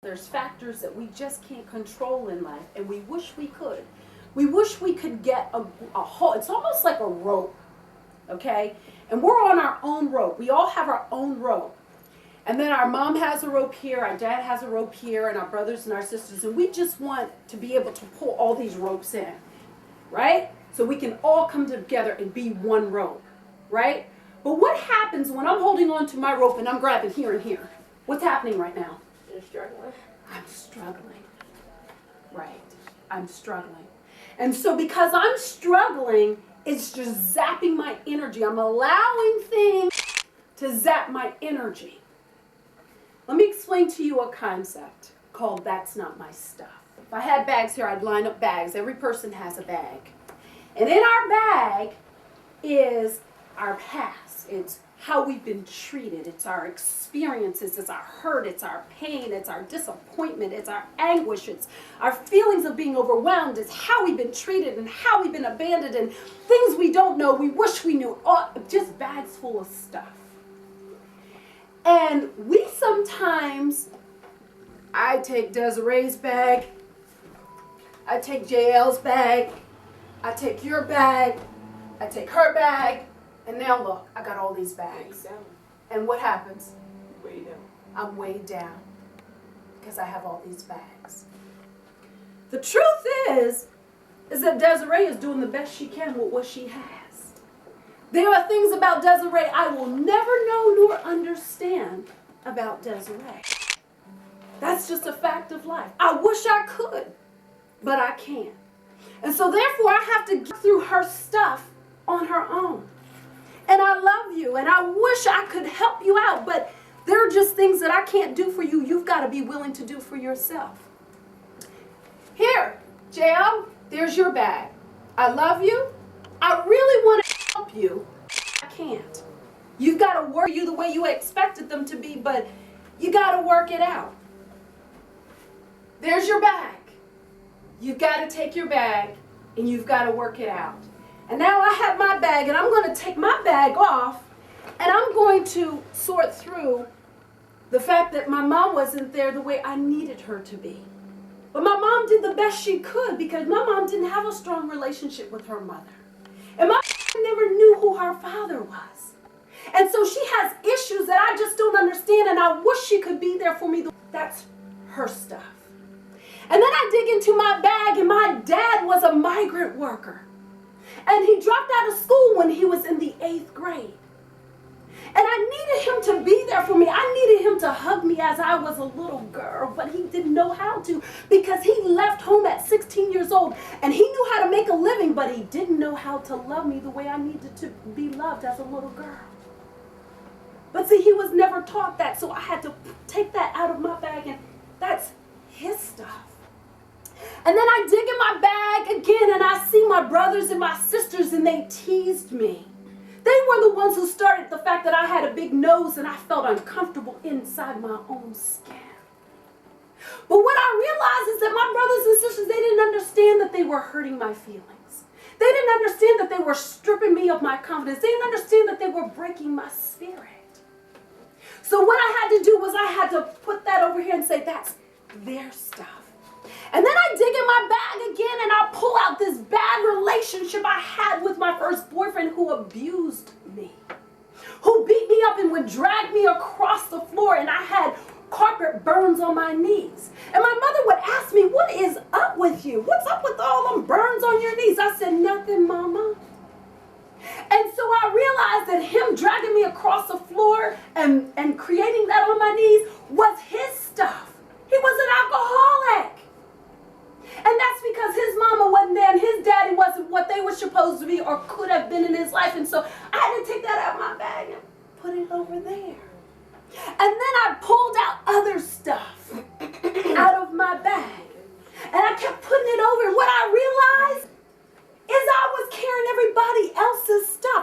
there's factors that we just can't control in life, and we wish we could. We wish we could get a whole, it's almost like a rope, okay? And we're on our own rope. We all have our own rope. And then our mom has a rope here, our dad has a rope here, and our brothers and our sisters, and we just want to be able to pull all these ropes in, right? So we can all come together and be one rope, right? But what happens when I'm holding on to my rope and I'm grabbing here and here? What's happening right now? You're struggling. I'm struggling. Right. I'm struggling. And so because I'm struggling, it's just zapping my energy. I'm allowing things to zap my energy. Let me explain to you a concept called that's not my stuff. If I had bags here, I'd line up bags. Every person has a bag. And in our bag is our past. It's how we've been treated. It's our experiences. It's our hurt. It's our pain. It's our disappointment. It's our anguish. It's our feelings of being overwhelmed. It's how we've been treated and how we've been abandoned and things we don't know, we wish we knew. Just bags full of stuff. And we sometimes, I take Desiree's bag, I take JL's bag, I take your bag, I take her bag, and now look, I got all these bags. And what happens? Way down. I'm weighed down because I have all these bags. The truth is that Desiree is doing the best she can with what she has. There are things about Desiree I will never know nor understand about Desiree. That's just a fact of life. I wish I could, but I can't. And so therefore I have to get through her stuff on her own. And I love you, and I wish I could help you out, but there are just things that I can't do for you. You've got to be willing to do for yourself. Here, JL, there's your bag. I love you. I really want to help you. I can't. You've got to work you the way you expected them to be, but you got to work it out. There's your bag. You've got to take your bag, and you've got to work it out. And now I have my bag, and I'm going to take my bag off, and I'm going to sort through the fact that my mom wasn't there the way I needed her to be. But my mom did the best she could because my mom didn't have a strong relationship with her mother. And my mom never knew who her father was. And so she has issues that I just don't understand, and I wish she could be there for me. That's her stuff. And then I dig into my bag, and my dad was a migrant worker. And he dropped out of school when he was in the 8th grade. And I needed him to be there for me. I needed him to hug me as I was a little girl, but he didn't know how to because he left home at 16 years old and he knew how to make a living, but he didn't know how to love me the way I needed to be loved as a little girl. But see, he was never taught that, so I had to take that out of my bag, and that's his stuff. And then I dig in my bag again, and I see my brothers and my sisters, and they teased me. They were the ones who started the fact that I had a big nose and I felt uncomfortable inside my own skin. But what I realized is that my brothers and sisters, they didn't understand that they were hurting my feelings. They didn't understand that they were stripping me of my confidence. They didn't understand that they were breaking my spirit. So what I had to do was I had to put that over here and say, that's their stuff. And then I dig in my bag again and I pull out this bad relationship I had with my first boyfriend who abused me, who beat me up and would drag me across the floor, and I had carpet burns on my knees. And my mother would ask me, what is up with you? What's up with all them burns on your knees? I said, nothing, Mama. And so I realized that him dragging me across the floor and creating that on my knees was his stuff. He was an alcoholic. And that's because his mama wasn't there and his daddy wasn't what they were supposed to be or could have been in his life. And so I had to take that out of my bag and put it over there. And then I pulled